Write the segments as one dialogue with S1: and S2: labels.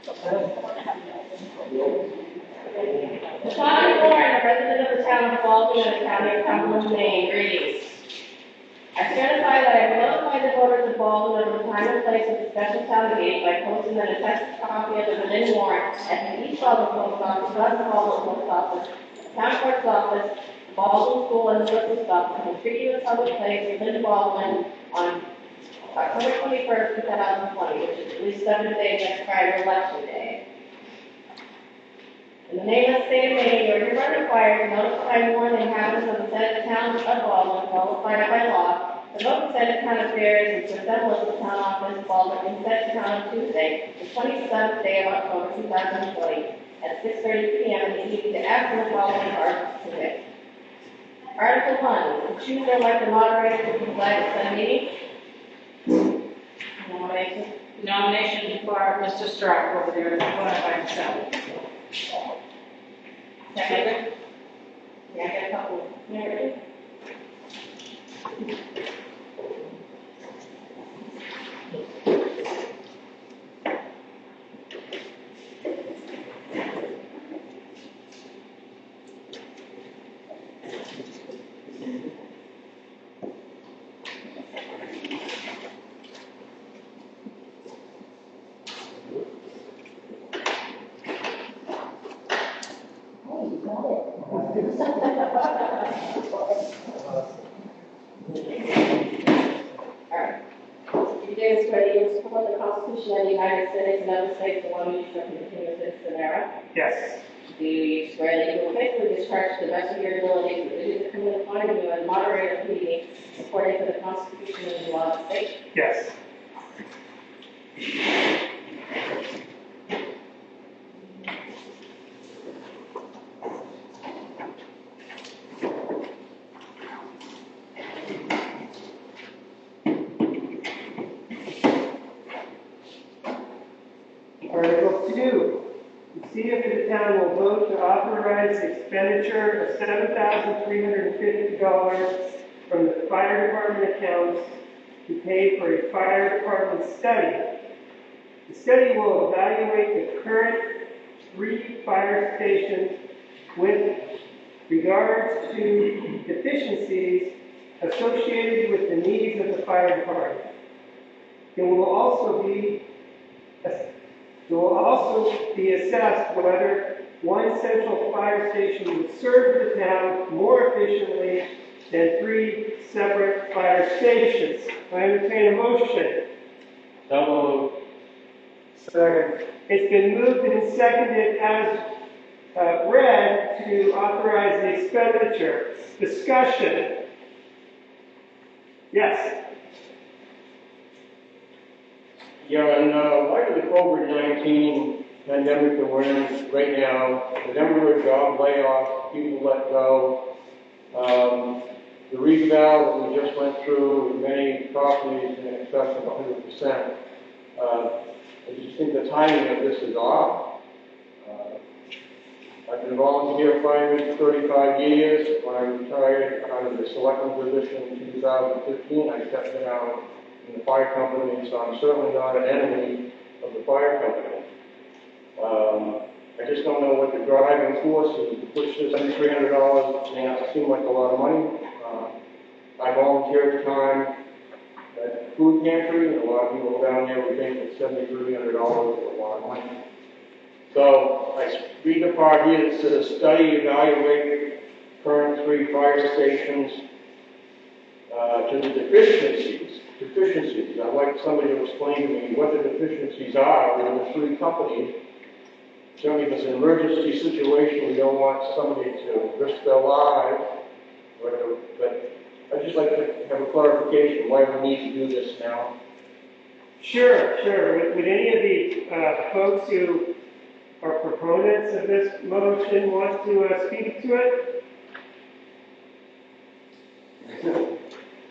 S1: Sean Warren, a resident of the town of Baldwin and the county of Cumberland, Maine, reads, I certify that I have notified the voters of Baldwin of the time and place of the special town meeting by posting an attested copy of the written warrant at the East Baldwin Post Office, West Baldwin Post Office, Town Clerk's Office, Baldwin School, and the Liquor Office, and treating the public place within Baldwin on October 21st, 2020, which is at least 7 days next prior to election day. In the name of the state of Maine, you are hereby required to notify more than inhabitants of the said town of Baldwin, qualified by law, to vote in said town affairs and to assemble at the town office, Baldwin, in said town on Tuesday, the 27th day of October 2020, at 6:30 p.m. in the evening to act on the following articles today. Article 1, to choose or elect a moderator to preside at said meeting. Nomination.
S2: Nomination for Mr. Stark over there, to go by himself.
S1: Second. Yeah, I got a couple. Mary? Support the Constitution of the United States and other states and one which shall continue in this era.
S3: Yes.
S1: Do you swear that you will faithfully discharge to the best of your ability the duties incumbent upon you as moderator of the meeting according to the Constitution and the law of the state?
S3: Yes. Article 2, to see if the town will vote to authorize the expenditure of $7,350 from the fire department accounts to pay for a fire department study. The study will evaluate the current 3 fire stations with regards to deficiencies associated with the needs of the fire department. It will also be assessed whether one central fire station would serve the town more efficiently than 3 separate fire stations. I entertain a motion.
S4: So moved.
S3: Second. It's been moved and seconded as read to authorize the expenditure. Discussion. Yes.
S4: Yeah, in light of the COVID-19 pandemic that we're in right now, the number of job layoffs, people let go, the reval that we just went through with many properties in excess of 100%. I just think the timing of this is off. I've been a volunteer fireman for 35 years. When I retired out of the selectman position in 2015, I stepped down in the fire company, so I'm certainly not an enemy of the fire company. I just don't know what the driving force is to push this $300 may not seem like a lot of money. I volunteered time at the food pantry, and a lot of people down there would think that $7,300 is a lot of money. So I read the part here that says study, evaluate current 3 fire stations to the deficiencies. I'd like somebody to explain to me what the deficiencies are in the 3 companies. Certainly if it's an emergency situation, we don't want somebody to risk their lives, but I'd just like to have a clarification why we need to do this now.
S3: Sure. Would any of the folks who are proponents of this motion want to speak to it?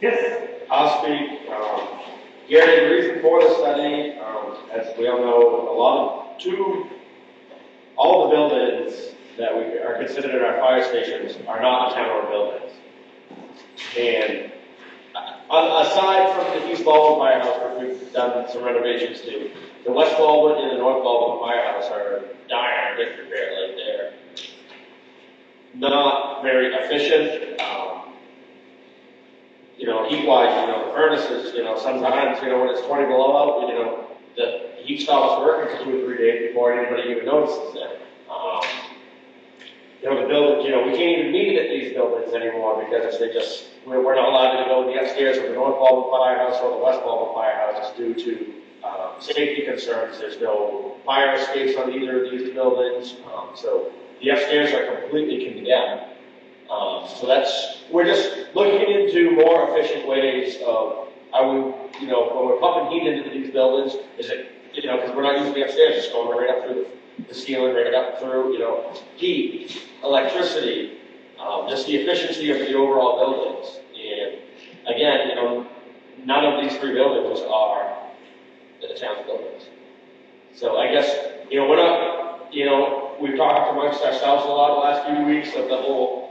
S3: Yes.
S5: I'll speak. Gary, the reason for the study, as we all know, all the buildings that we are considered our fire stations are not town-owned buildings. And aside from the East Baldwin Firehouse, which we've done some renovations to, the West Baldwin and the North Baldwin Firehouse very efficient. Heat-wise, the furnaces, sometimes, when it's 20 below out, the heat stops working for 2 or 3 days before anybody even notices it. The buildings, we can't even meet at these buildings anymore because we're not allowed to go in the upstairs of the North Baldwin Firehouse or the West Baldwin Firehouse due to safety concerns. There's no fire escapes on either of these buildings, so the upstairs are completely condemned. We're just looking into more efficient ways of how we, when we're pumping heat into these buildings, is it, because we're not using the upstairs, it's going right up through the ceiling, right up through, heat, electricity, just the efficiency of the overall buildings. And again, none of these 3 buildings are the town's buildings. So I guess, we're not, we've talked amongst ourselves a lot the last few weeks of the whole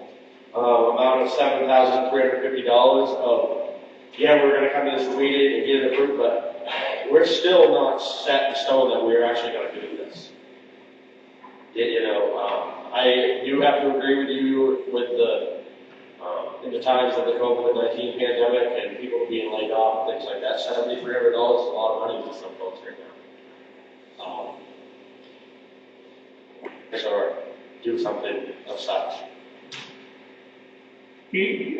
S5: amount of $7,350 of, we're going to come to this meeting and get it approved, but we're still not set in stone that we're actually going to do this. I do have to agree with you with in the times of the COVID-19 pandemic and people being laid off and things like that, $7,300 is a lot of money to some folks right now. Or do something of such.
S3: Just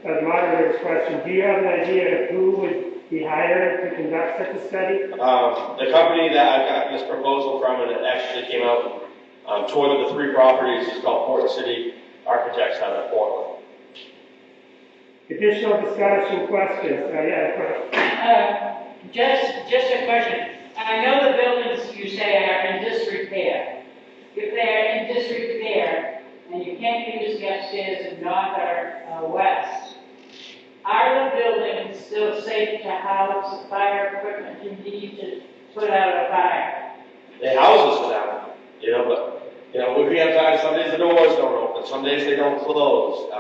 S3: a moderator's question, do you have an idea of who would be hired to conduct such a study?
S5: The company that I got this proposal from, and it actually came out, toured of the 3 properties, is called Port City Architects out of Portland.
S3: Additional discussion, questions?
S2: Just a question. I know the buildings you say are in disrepair. If they're in disrepair and you can't use the upstairs in north or west, are the buildings still safe to house the fire equipment you need to put out a fire?
S5: They house us for that, but if we have time, some days the doors don't open, some days they don't close.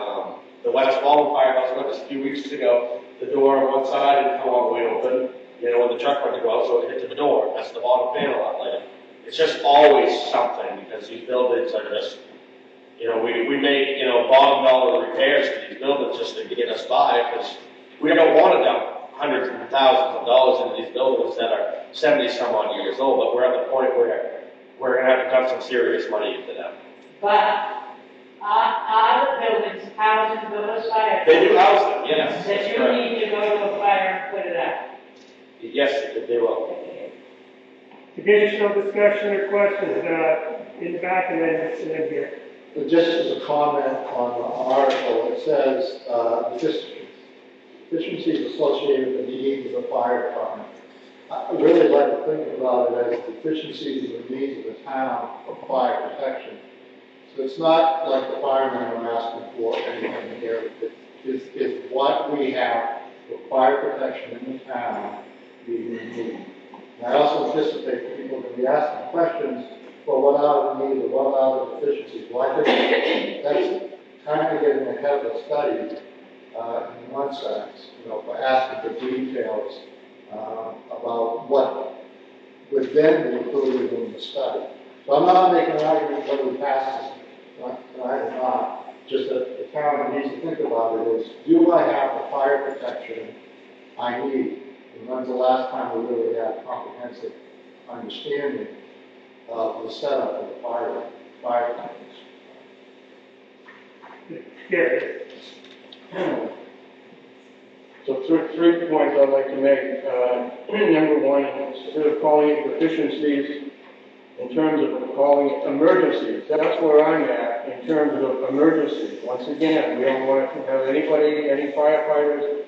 S5: The West Baldwin Firehouse went a few weeks ago, the door on one side didn't come all the way open, when the truck went to go out, so it hit the door. That's the bottom panel outlet. It's just always something, because these buildings are just, we make, bottom dollar repairs to these buildings just to get us by, because we don't want to dump hundreds of thousands of dollars into these buildings that are 70 some odd years old, but we're at the point where we're going to have to dump some serious money into them.
S2: But are the buildings housing those fire?
S5: They do house them, yes.
S2: That you
S5: correct.
S2: need to go to a fire and put it out?
S5: Yes, they will.
S3: Additional discussion or questions, in the back and then here.
S6: But just as a comment on the article, it says, deficiencies associated with the needs of the fire department. I really like to think about it as deficiencies of the needs of the town for fire protection. So it's not like the firemen are asking for anything here. It's what we have for fire protection in the town we need. And I also anticipate that people are going to be asking questions, well, what are the needs or what are the deficiencies? Well, I think that's kind of getting ahead of the study in one sense, for asking for details about what would then be included in the study. So I'm not making an argument whether we pass this tonight or not, just that the town needs to think about it is, do I have the fire protection I need? And when's the last time we really had comprehensive understanding of the setup of the fire companies?
S3: Here.
S4: So 3 points I'd like to make. Number 1, instead of calling it deficiencies, in terms of calling it emergencies, that's where I'm at in terms of emergency. Once again, we don't want to have any firefighters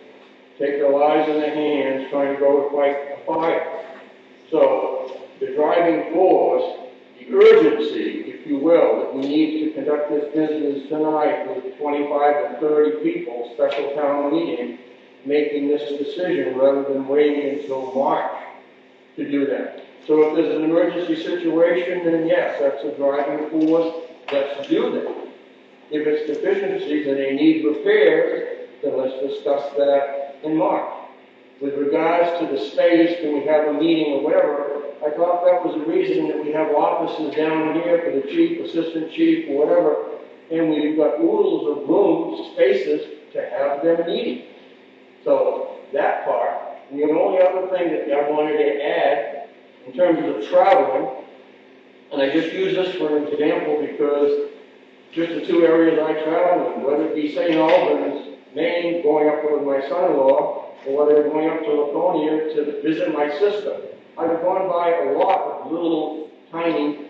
S4: take their lives in their hands trying to go to fight a fire. So the driving force, the urgency, if you will, that we need to conduct this business tonight with 25 to 30 people, special town meeting, making this decision rather than waiting until March to do that. So if there's an emergency situation, then yes, that's a driving force. Let's do that. If it's deficiencies and they need repairs, then let's discuss that in March. With regards to the space, can we have a meeting or whatever, I thought that was the reason that we have offices down here for the chief, assistant chief, or whatever, and we've got oodles of room, spaces to have them meeting. So that part, the only other thing that I wanted to add in terms of traveling, and I just use this for an example because just the two areas I travel in, whether it be St. Albans, Maine, going up with my son-in-law, or whether it's going up to Laconia to visit my sister. I've gone by a lot of little tiny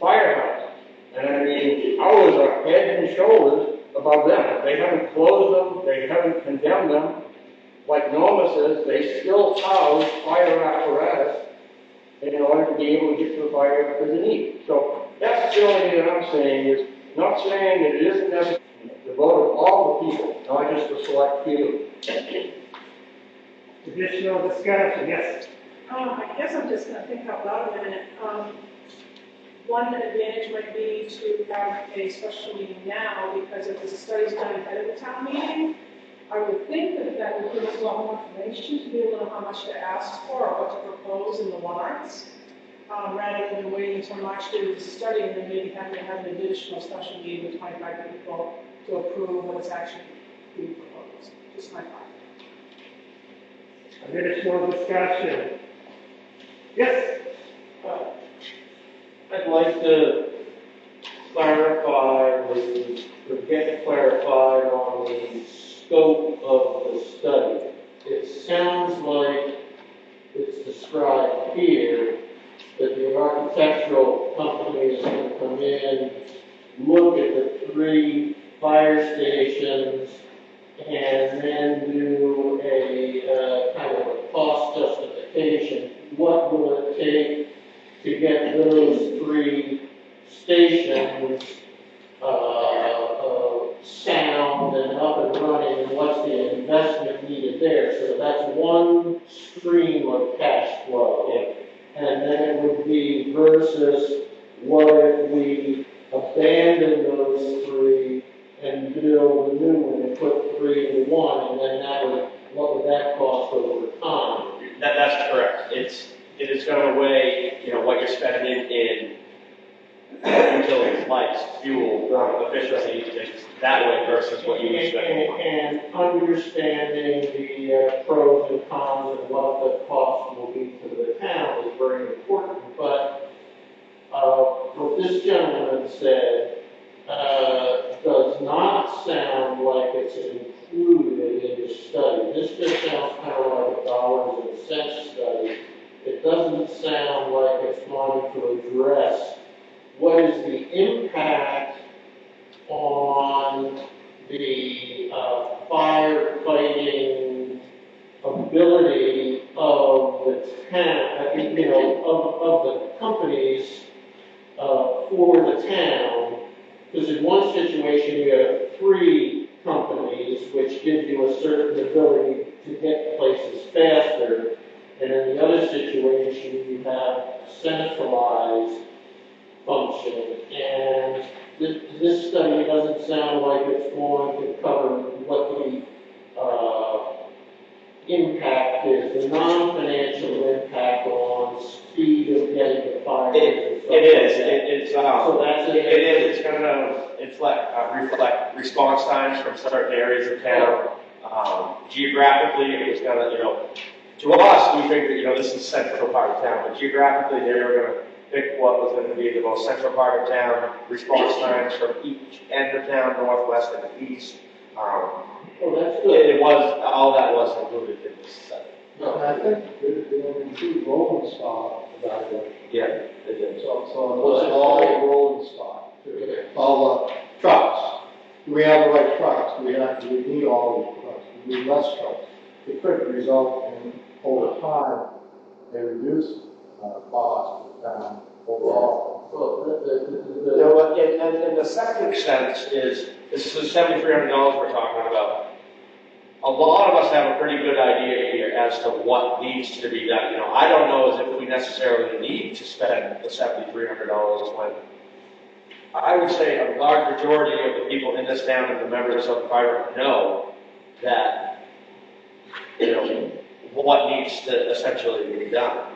S4: firehouses. And I mean, ours are head and shoulders above them. They haven't closed them, they haven't condemned them. Like Norma says, they still house fire apparatus in order to be able to get to the fire if there's a need. So that's the only thing that I'm saying is, not saying that it isn't necessary, the vote of all the people, not just the select few.
S3: Additional discussion, yes.
S7: I guess I'm just gonna think out loud a minute. One advantage might be to have a special meeting now, because if the study's done ahead of the town meeting, I would think that that would give us a lot more information to be able to know how much to ask for or what to propose in the warrants, rather than waiting until March to do the study and then maybe having to have an additional special meeting with 25 people to approve what is actually being proposed. Just my thought.
S3: Additional discussion. Yes?
S8: I'd like to clarify, or get clarified on the scope of the study. It sounds like it's described here that the architectural company is going to come in, look at the 3 fire stations, and then do a kind of a cost justification. What will it take to get those 3 stations sound and up and running, and what's the investment needed there? So that's one stream of cash flow. And then it would be versus what if we abandon those 3 and build a new one and put 3 into 1, and then that would, what would that cost over time?
S5: That's correct. It is going to weigh, what you're spending in utilities, lights, fuel, efficiency, things that way versus what you would spend.
S8: And understanding the pros and cons and what the cost will be to the town is very important. But what this gentleman said does not sound like it's included in the study. This just sounds kind of like a dollars and cents study. It doesn't sound like it's going to address what is the impact on the firefighting ability of the town, of the companies for the town. Because in one situation you have 3 companies, which give you a certain ability to get places faster. And in the other situation, you have centralized function. And this study doesn't sound like it's going to cover what the impact is, the non-financial impact on speed of getting the fire.
S5: It is.
S8: So that's it.
S5: It is. It's going to reflect response times from certain areas of town. Geographically, it was going to, to us, we figured, this is the central part of town, but geographically, they were going to pick what was going to be the most central part of town, response times from each end of town, northwest and east.
S8: That's good.
S5: It was, all that was included in this study.
S6: And I think they will include rolling stock evaluation.
S5: Yeah, it did.
S6: So it was all rolling stock. All trucks. Do we have the right trucks? Do we need all these trucks? Do we need less trucks? It could result in, over time, a reduced cost of town overall.
S8: Well,
S5: And the second sense is, this is $7,300 we're talking about. A lot of us have a pretty good idea here as to what needs to be done. I don't know as if we necessarily need to spend the $7,300 when I would say a large majority of the people in this town and the members of the fire know that, what needs to essentially be done,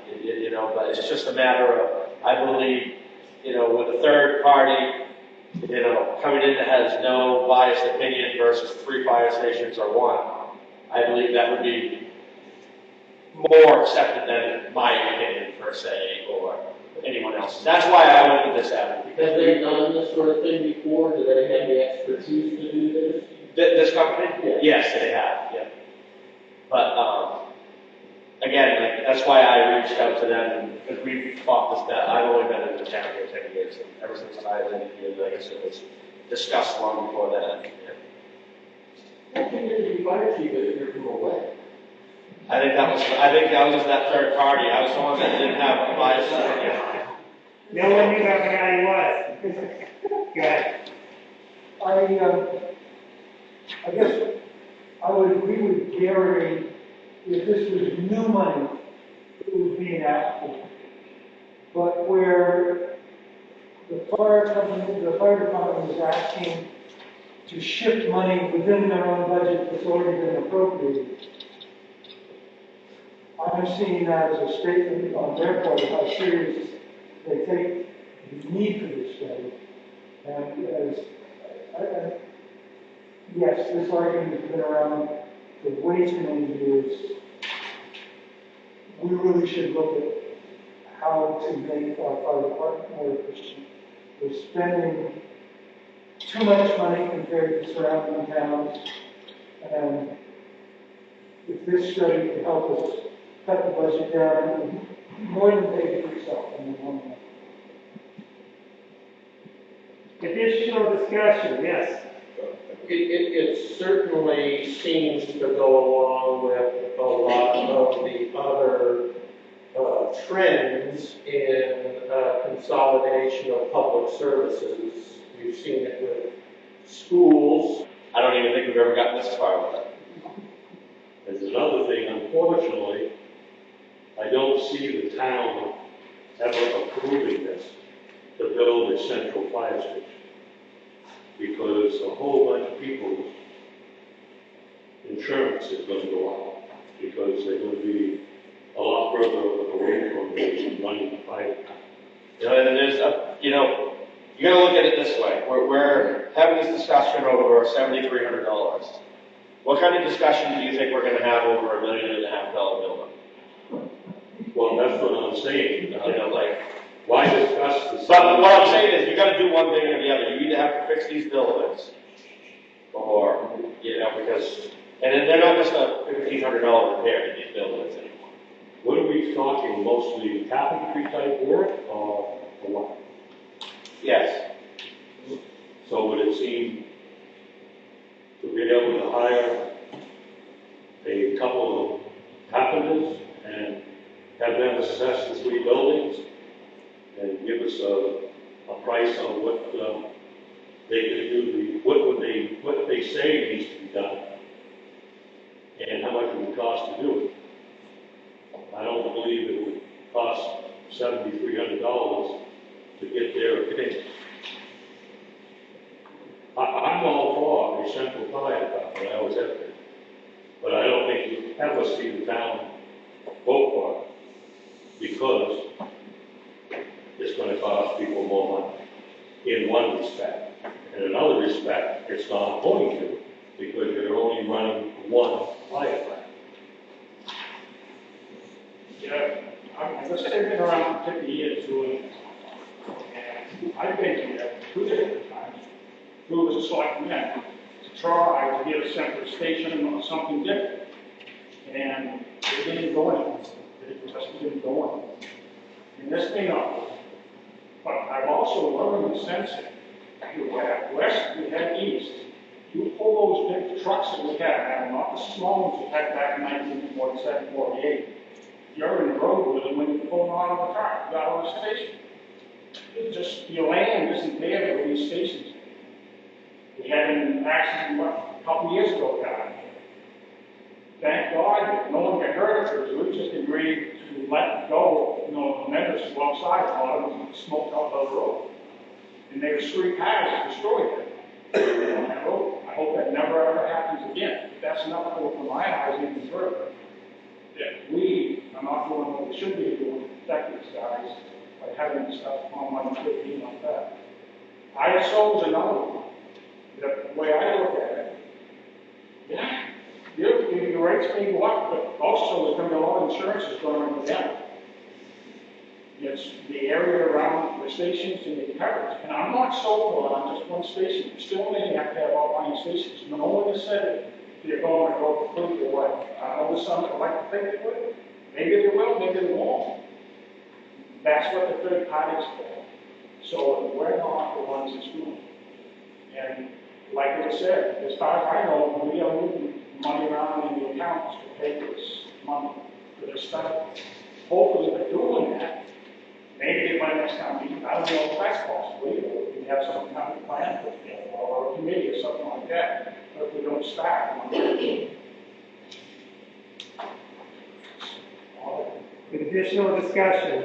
S5: but it's just a matter of, I believe, with a third party you know, coming in that has no biased opinion versus 3 fire stations or 1, I believe that would be more accepted than my opinion per se, or anyone else's. That's why I went with this avenue.
S8: Have they done this sort of thing before? Do they have the expertise to do this?
S5: This company?
S8: Yeah.
S5: Yes, they have, yeah. But, again, like, that's why I reached out to them, because we fought this, that I've only been in the town for 10 years, and ever since I landed here, I guess it was discussed long before that. Yeah.
S8: How can you be fire chief if you're from away?
S5: I think that was just that third party. I was the one that didn't have a bias opinion.
S3: No one knew about the guy he was. Go ahead.
S9: I guess I would agree with Gary if this was new money that was being asked for. But where the fire department was asking to shift money within their own budget that's already been appropriated, I'm seeing that as a statement on their part of how serious they take the need for this study. And yes, this argument has been around for way too many years. We really should look at how to make our fire department more efficient. We're spending too much money compared to surrounding towns. And if this study can help us cut the budget down, more than pay for itself in the long run.
S3: Additional discussion, yes.
S8: It certainly seems to go along with a lot of the other trends in consolidation of public services. We've seen it with schools.
S5: I don't even think we've ever gotten this far with it.
S10: There's another thing, unfortunately, I don't see the town ever approving this to build a central fire station. Because a whole bunch of people's insurance is going to go up. Because they're going to be a lot further away from the running the fire.
S5: You know, and there's you know, you got to look at it this way. We're having this discussion over $7,300. What kind of discussion do you think we're going to have over $1.5 million building?
S10: Well, that's what I'm saying.
S5: You know, like,
S10: Why discuss this?
S5: but what I'm saying is, you got to do one thing or the other. You either have to fix these buildings, or, you know, because, and then they're not just a $1,500 repair to these buildings anymore.
S10: What are we talking, mostly carpentry type work or what?
S5: Yes.
S10: So would it seem to be able to hire a couple of carpenters and have them assess the 3 buildings and give us a price on what they could do, what they say needs to be done, and how much it would cost to do it? I don't believe it would cost $7,300 to get their opinion. I'm all for a central fire department, I always have been. But I don't think you ever see the town vote for it, because it's going to cost people more money, in one respect. In another respect, it's not going to, because you're only running one fire plant.
S11: Yeah, I guess I've been around for 50 years doing it. And I've been here 2 different times, through as a selectman, to try to get a central station or something different. And it didn't go anywhere. It just didn't go anywhere. And this may not work. But I've also learned the sense that you have west, you have east. You pull those big trucks that we had, now, not the small ones we had back in 1947, 48. You're in the road with them when you pull them out of the car, you got on the station. It's just, your land isn't there for these stations. We had an accident, a couple years ago down here. Thank God that no one got hurt, because we just agreed to let go, the members to go outside a lot of them smoked out the road. And they were 3 cars destroyed it on that road. I hope that never ever happens again. That's enough to open my eyes even further. That we are not doing what we should be doing to protect these guys by having stuff on 115 like that. ISO is another one. The way I look at it, yeah, your rates may go up, but also there's gonna be a lot of insurance that's going to them. It's the area around the stations and the coverage, and I'm not sold on just one station. You still may have to have outlying stations. No one has said it. They're going to go completely away. I know there's some that like to think they would. Maybe they will, maybe they won't. That's what the third party's for. So we're not the ones that's doing it. And like I said, as far as I know, we are moving money around in the accounts to pay for this money, for this study. Hopefully they're doing that. Maybe they might next time meeting, I don't know if that's possible either. We can have some kind of plan put together, or a committee or something like that, but if we don't start.
S3: Additional discussion?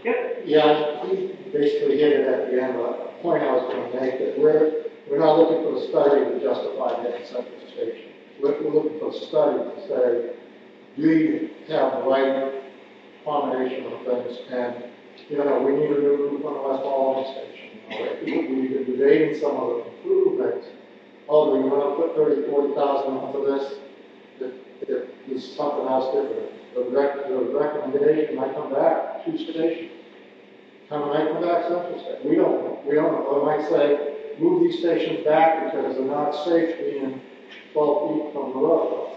S3: Yep.
S6: Yeah, you basically hit it at the end, but the point I was going to make, that we're not looking for a study to justify that central station. We're looking for a study to say, do you have the right combination of things? And, you know, we need a new roof on the West Baldwin station. You know, we've been debating some of the improvements. Oh, do we want to put 30,000, 40,000 on for this? If there's something else different. The recommendation might come back, 2 stations. Might come back central station. We don't know. Or might say, move these stations back because they're not safe being 12 feet from the road.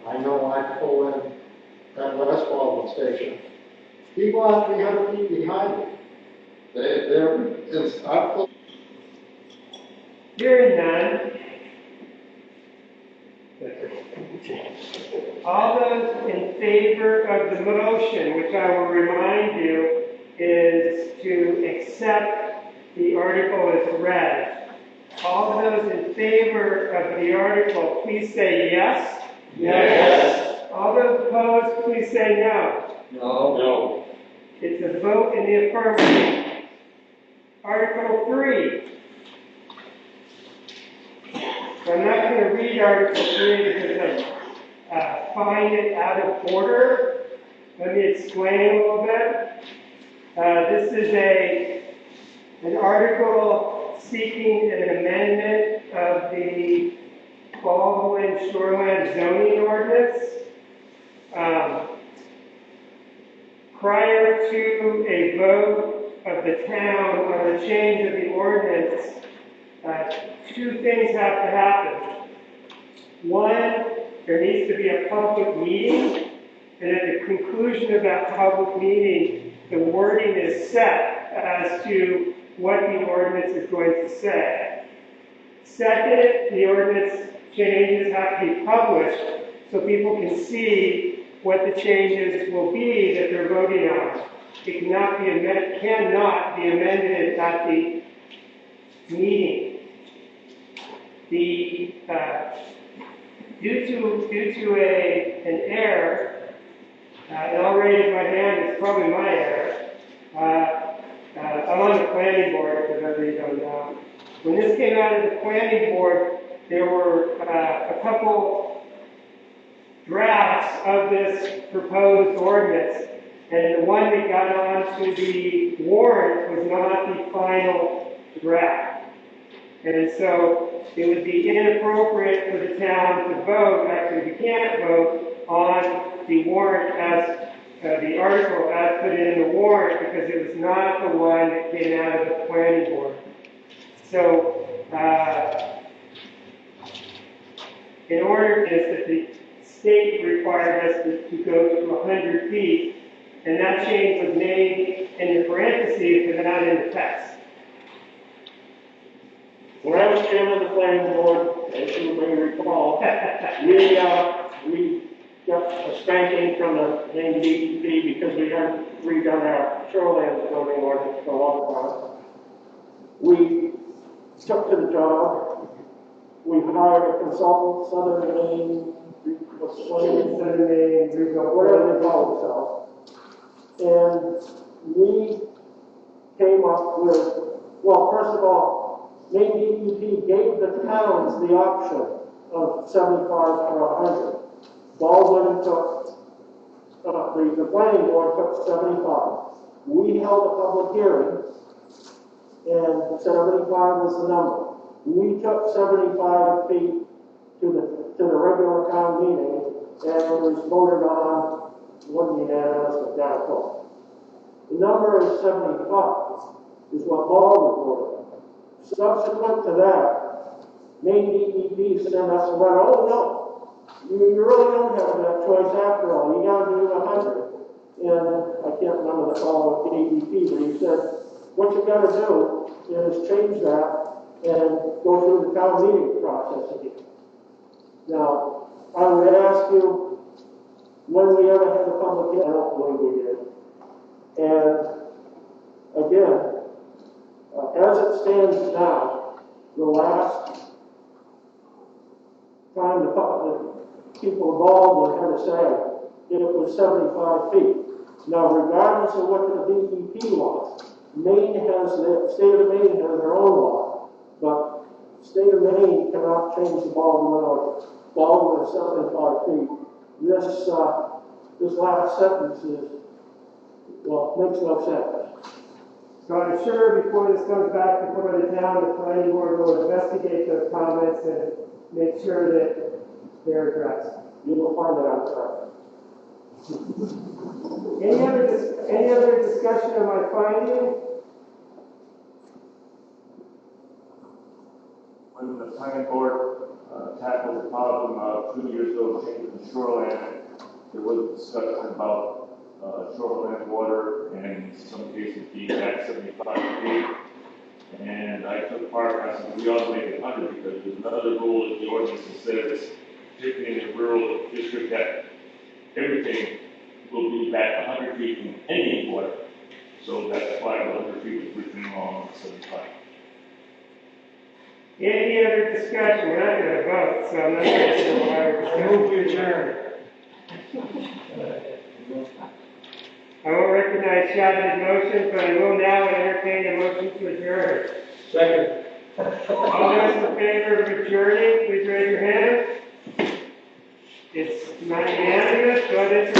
S6: I know when I pull in that West Baldwin station, people are 300 feet behind me.
S3: Hearing none. All those in favor of the motion, which I will remind you is to accept the article as read. All those in favor of the article, please say yes.
S8: Yes.
S3: All those opposed, please say no.
S8: No. No.
S3: It's a vote in the affirmative. Article 3. So I'm not going to read Article 3 because I find it out of order. Let me explain a little bit. This is an article seeking an amendment of the Baldwin Shoreline Zoning Ordinance. Prior to a vote of the town on the change of the ordinance, 2 things have to happen. One, there needs to be a public meeting, and at the conclusion of that public meeting, the wording is set as to what the ordinance is going to say. Second, the ordinance changes have to be published so people can see what the changes will be that they're voting on. It cannot be amended at the meeting. Due to an error, and I'll raise my hand, it's probably my error. I'm on the planning board, for those of you who don't know. When this came out of the planning board, there were a couple drafts of this proposed ordinance, and the one that got onto the warrant was not the final draft. And so it would be inappropriate for the town to vote, actually we can't vote on the warrant as, the article as put in the warrant because it was not the one that came out of the planning board. So, in order that the state required us to go to 100 feet, and that change was made in the parentheses but not in the text.
S11: When I was chairman of the planning board, as you may recall, we got a spanking from the main DEP because we hadn't redone our shoreline zoning ordinance for a long time. We took to the job. We hired a consultant, Southern Maine, whatever they call themselves. And we came up with, well, first of all, Maine DEP gave the towns the option of 75 or 100. Baldwin took, the planning board took 75. We held a public hearing
S8: and 75 was the number. We took 75 feet to the regular town meeting, and it was voted on, wasn't unanimous, but down a vote. The number is 75, is what Baldwin voted on. Subsequent to that, Maine DEP sent us a letter, oh no, you really don't have that choice after all, you gotta do 100. And I can't remember the fellow at DEP, but he said, what you gotta do is change that and go through the town meeting process again. Now, I would ask you, when we ever had a public hearing, I don't believe we did. And again, as it stands now, the last time the people involved had to say, it was 75 feet. Now, regardless of what the DEP wants, the state of Maine has their own law, but the state of Maine cannot change the Baldwin order. Baldwin is 75 feet. This last sentence makes no sense.
S3: So I'm sure before this comes back before the town, the planning board will investigate those comments and make sure that they're addressed.
S8: You will find that out there.
S3: Any other discussion of my finding?
S12: When the planning board tackled the problem 2 years ago, changing the shoreline, there was discussion about shoreline water and in some cases being at 75 feet. And I took part, and I said, we ought to make it 100 because there's another rule in the ordinance that says, particularly in a rural district, that everything will be back 100 feet from any water. So that's why 100 feet was written wrong, 75.
S3: Any other discussion? We're not going to vote, so I'm not going to say why we're discussing.
S9: I move to adjourn.
S3: I won't recognize Shadid's motion, but I will now entertain a motion to adjourn.
S8: Second.
S3: All those in favor of adjourning, please raise your hand. It's not unanimous, but it's